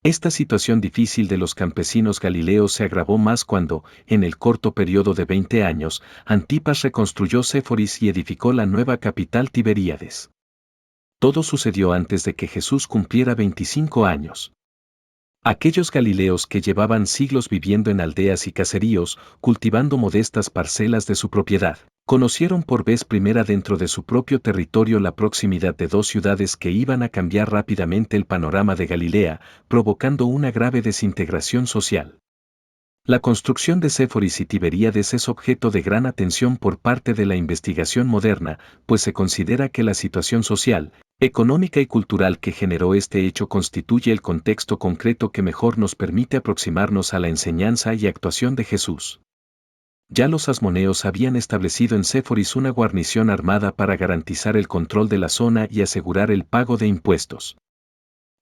Esta situación difícil de los campesinos galileos se agravó más cuando, en el corto periodo de 20 años, Antipas reconstruyó Séforis y edificó la nueva capital Tiberíades. Todo sucedió antes de que Jesús cumpliera 25 años. Aquellos galileos que llevaban siglos viviendo en aldeas y caseríos, cultivando modestas parcelas de su propiedad, conocieron por vez primera dentro de su propio territorio la proximidad de dos ciudades que iban a cambiar rápidamente el panorama de Galilea, provocando una grave desintegración social. La construcción de Séforis y Tiberíades es objeto de gran atención por parte de la investigación moderna, pues se considera que la situación social, económica y cultural que generó este hecho constituye el contexto concreto que mejor nos permite aproximarnos a la enseñanza y actuación de Jesús. Ya los asmoneos habían establecido en Séforis una guarnición armada para garantizar el control de la zona y asegurar el pago de impuestos.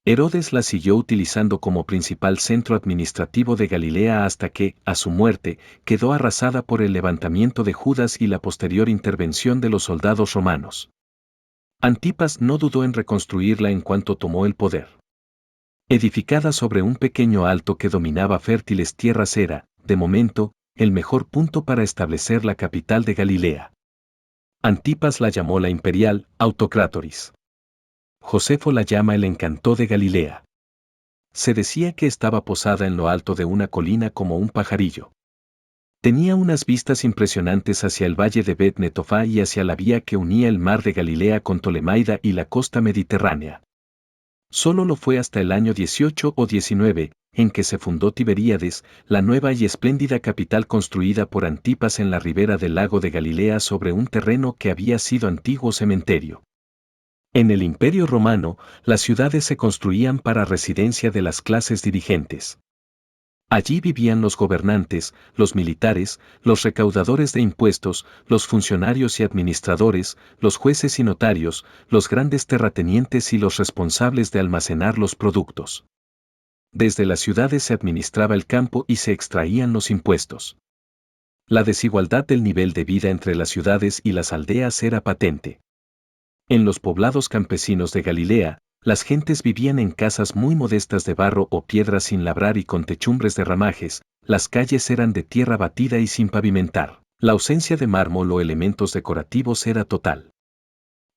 Herodes la siguió utilizando como principal centro administrativo de Galilea hasta que, a su muerte, quedó arrasada por el levantamiento de Judas y la posterior intervención de los soldados romanos. Antipas no dudó en reconstruirla en cuanto tomó el poder. Edificada sobre un pequeño alto que dominaba fértiles tierras era, de momento, el mejor punto para establecer la capital de Galilea. Antipas la llamó la imperial Autocrátoris. Josefo la llama el Encanto de Galilea. Se decía que estaba posada en lo alto de una colina como un pajarillo. Tenía unas vistas impresionantes hacia el valle de Bet Netofá y hacia la vía que unía el mar de Galilea con Tolemaida y la costa mediterránea. Solo lo fue hasta el año 18 o 19, en que se fundó Tiberíades, la nueva y espléndida capital construida por Antipas en la ribera del lago de Galilea sobre un terreno que había sido antiguo cementerio. En el Imperio Romano, las ciudades se construían para residencia de las clases dirigentes. Allí vivían los gobernantes, los militares, los recaudadores de impuestos, los funcionarios y administradores, los jueces y notarios, los grandes terratenientes y los responsables de almacenar los productos. Desde las ciudades se administraba el campo y se extraían los impuestos. La desigualdad del nivel de vida entre las ciudades y las aldeas era patente. En los poblados campesinos de Galilea, las gentes vivían en casas muy modestas de barro o piedra sin labrar y con techumbres de ramajes, las calles eran de tierra batida y sin pavimentar, la ausencia de mármol o elementos decorativos era total.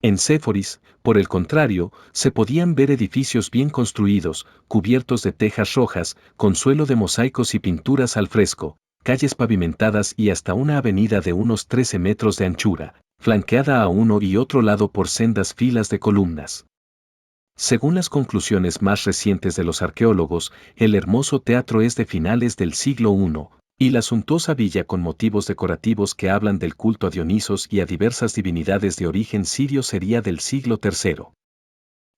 En Séforis, por el contrario, se podían ver edificios bien construidos, cubiertos de tejas rojas, con suelo de mosaicos y pinturas al fresco, calles pavimentadas y hasta una avenida de unos 13 metros de anchura, flanqueada a uno y otro lado por sendas filas de columnas. Según las conclusiones más recientes de los arqueólogos, el hermoso teatro es de finales del siglo I, y la suntuosa villa con motivos decorativos que hablan del culto a Dionisos y a diversas divinidades de origen sirio sería del siglo III.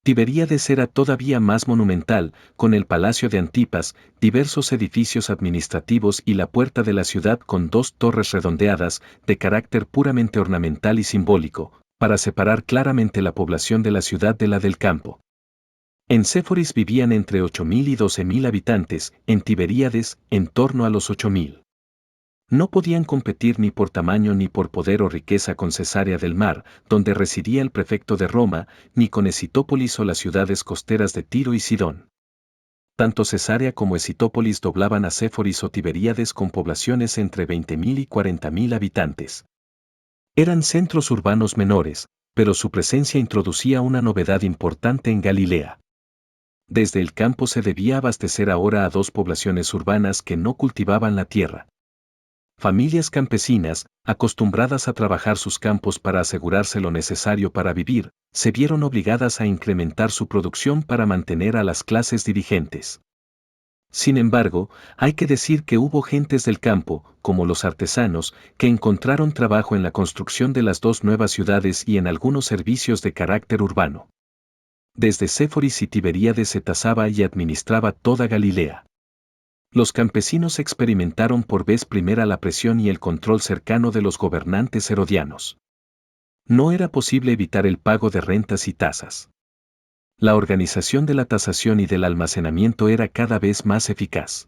Tiberíades era todavía más monumental, con el palacio de Antipas, diversos edificios administrativos y la puerta de la ciudad con dos torres redondeadas, de carácter puramente ornamental y simbólico, para separar claramente la población de la ciudad de la del campo. En Séforis vivían entre 8.000 y 12.000 habitantes, en Tiberíades, en torno a los 8.000. No podían competir ni por tamaño ni por poder o riqueza con Cesarea del Mar, donde residía el prefecto de Roma, ni con Escitópolis o las ciudades costeras de Tiro y Sidón. Tanto Cesarea como Escitópolis doblaban a Séforis o Tiberíades con poblaciones entre 20.000 y 40.000 habitantes. Eran centros urbanos menores, pero su presencia introducía una novedad importante en Galilea. Desde el campo se debía abastecer ahora a dos poblaciones urbanas que no cultivaban la tierra. Familias campesinas, acostumbradas a trabajar sus campos para asegurarse lo necesario para vivir, se vieron obligadas a incrementar su producción para mantener a las clases dirigentes. Sin embargo, hay que decir que hubo gentes del campo, como los artesanos, que encontraron trabajo en la construcción de las dos nuevas ciudades y en algunos servicios de carácter urbano. Desde Séforis y Tiberíades se tasaba y administraba toda Galilea. Los campesinos experimentaron por vez primera la presión y el control cercano de los gobernantes herodianos. No era posible evitar el pago de rentas y tasas. La organización de la tasación y del almacenamiento era cada vez más eficaz.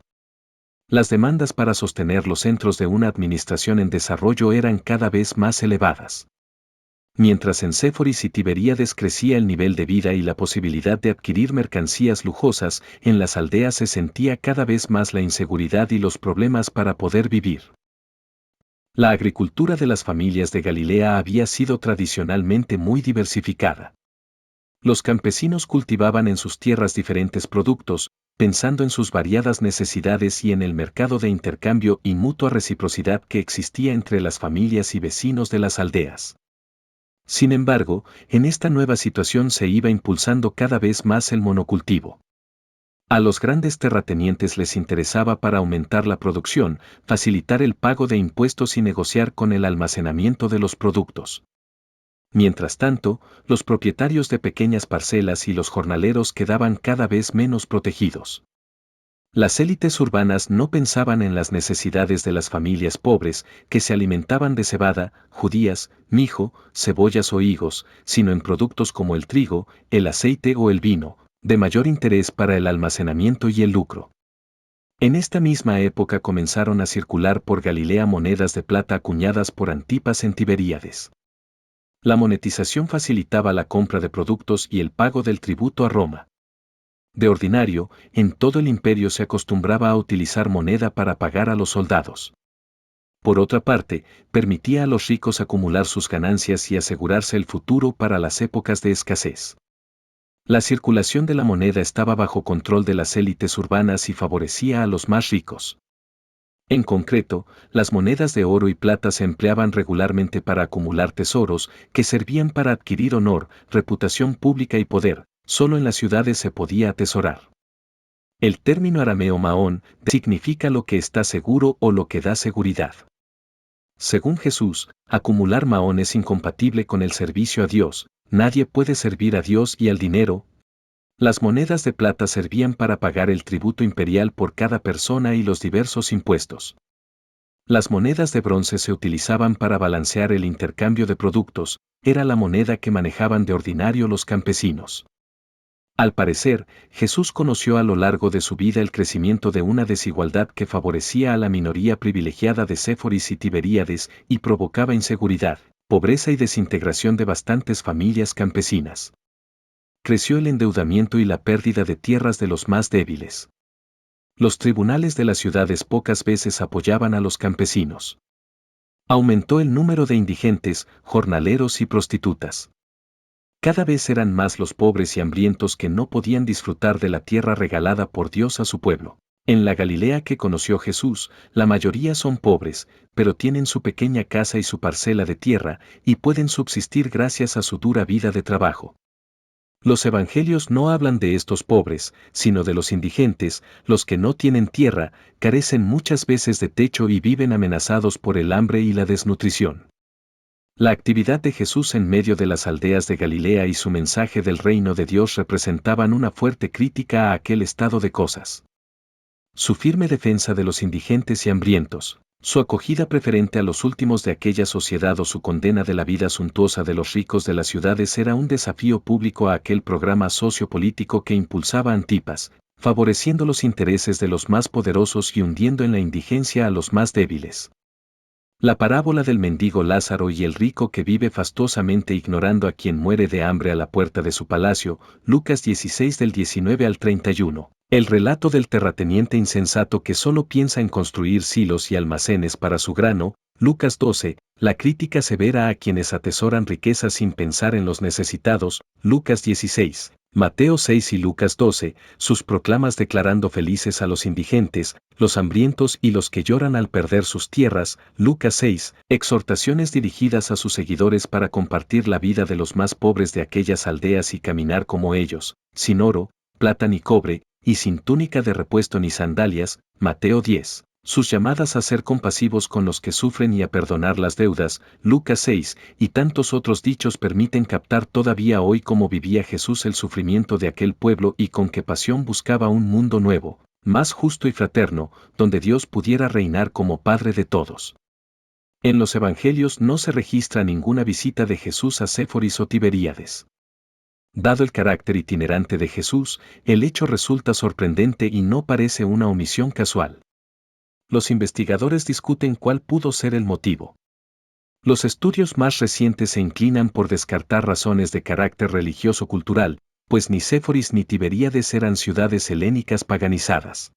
Las demandas para sostener los centros de una administración en desarrollo eran cada vez más elevadas. Mientras en Séforis y Tiberíades crecía el nivel de vida y la posibilidad de adquirir mercancías lujosas, en las aldeas se sentía cada vez más la inseguridad y los problemas para poder vivir. La agricultura de las familias de Galilea había sido tradicionalmente muy diversificada. Los campesinos cultivaban en sus tierras diferentes productos, pensando en sus variadas necesidades y en el mercado de intercambio y mutua reciprocidad que existía entre las familias y vecinos de las aldeas. Sin embargo, en esta nueva situación se iba impulsando cada vez más el monocultivo. A los grandes terratenientes les interesaba para aumentar la producción, facilitar el pago de impuestos y negociar con el almacenamiento de los productos. Mientras tanto, los propietarios de pequeñas parcelas y los jornaleros quedaban cada vez menos protegidos. Las élites urbanas no pensaban en las necesidades de las familias pobres, que se alimentaban de cebada, judías, mijo, cebollas o higos, sino en productos como el trigo, el aceite o el vino, de mayor interés para el almacenamiento y el lucro. En esta misma época comenzaron a circular por Galilea monedas de plata acuñadas por Antipas en Tiberíades. La monetización facilitaba la compra de productos y el pago del tributo a Roma. De ordinario, en todo el imperio se acostumbraba a utilizar moneda para pagar a los soldados. Por otra parte, permitía a los ricos acumular sus ganancias y asegurarse el futuro para las épocas de escasez. La circulación de la moneda estaba bajo control de las élites urbanas y favorecía a los más ricos. En concreto, las monedas de oro y plata se empleaban regularmente para acumular tesoros que servían para adquirir honor, reputación pública y poder. Solo en las ciudades se podía atesorar. El término arameo maón significa lo que está seguro o lo que da seguridad. Según Jesús, acumular maón es incompatible con el servicio a Dios. Nadie puede servir a Dios y al dinero. Las monedas de plata servían para pagar el tributo imperial por cada persona y los diversos impuestos. Las monedas de bronce se utilizaban para balancear el intercambio de productos, era la moneda que manejaban de ordinario los campesinos. Al parecer, Jesús conoció a lo largo de su vida el crecimiento de una desigualdad que favorecía a la minoría privilegiada de Séforis y Tiberíades y provocaba inseguridad, pobreza y desintegración de bastantes familias campesinas. Creció el endeudamiento y la pérdida de tierras de los más débiles. Los tribunales de las ciudades pocas veces apoyaban a los campesinos. Aumentó el número de indigentes, jornaleros y prostitutas. Cada vez eran más los pobres y hambrientos que no podían disfrutar de la tierra regalada por Dios a su pueblo. En la Galilea que conoció Jesús, la mayoría son pobres, pero tienen su pequeña casa y su parcela de tierra, y pueden subsistir gracias a su dura vida de trabajo. Los evangelios no hablan de estos pobres, sino de los indigentes, los que no tienen tierra, carecen muchas veces de techo y viven amenazados por el hambre y la desnutrición. La actividad de Jesús en medio de las aldeas de Galilea y su mensaje del reino de Dios representaban una fuerte crítica a aquel estado de cosas. Su firme defensa de los indigentes y hambrientos, su acogida preferente a los últimos de aquella sociedad o su condena de la vida suntuosa de los ricos de las ciudades era un desafío público a aquel programa sociopolítico que impulsaba Antipas, favoreciendo los intereses de los más poderosos y hundiendo en la indigencia a los más débiles. La parábola del mendigo Lázaro y el rico que vive fastuosamente ignorando a quien muere de hambre a la puerta de su palacio, Lucas 16 del 19 al 31. El relato del terrateniente insensato que solo piensa en construir silos y almacenes para su grano, Lucas 12, la crítica severa a quienes atesoran riquezas sin pensar en los necesitados, Lucas 16. Mateo 6 y Lucas 12, sus proclamas declarando felices a los indigentes, los hambrientos y los que lloran al perder sus tierras, Lucas 6, exhortaciones dirigidas a sus seguidores para compartir la vida de los más pobres de aquellas aldeas y caminar como ellos, sin oro, plata ni cobre, y sin túnica de repuesto ni sandalias, Mateo 10. Sus llamadas a ser compasivos con los que sufren y a perdonar las deudas, Lucas 6, y tantos otros dichos permiten captar todavía hoy cómo vivía Jesús el sufrimiento de aquel pueblo y con qué pasión buscaba un mundo nuevo, más justo y fraterno, donde Dios pudiera reinar como Padre de todos. En los Evangelios no se registra ninguna visita de Jesús a Séforis o Tiberíades. Dado el carácter itinerante de Jesús, el hecho resulta sorprendente y no parece una omisión casual. Los investigadores discuten cuál pudo ser el motivo. Los estudios más recientes se inclinan por descartar razones de carácter religioso-cultural, pues ni Séforis ni Tiberíades eran ciudades helénicas paganizadas.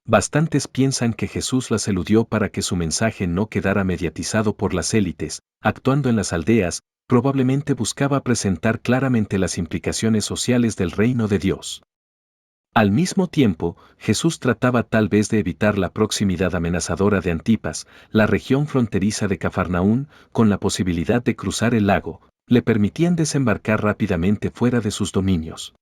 Bastantes piensan que Jesús las eludió para que su mensaje no quedara mediatizado por las élites, actuando en las aldeas, probablemente buscaba presentar claramente las implicaciones sociales del reino de Dios. Al mismo tiempo, Jesús trataba tal vez de evitar la proximidad amenazadora de Antipas, la región fronteriza de Cafarnaún, con la posibilidad de cruzar el lago, le permitían desembarcar rápidamente fuera de sus dominios.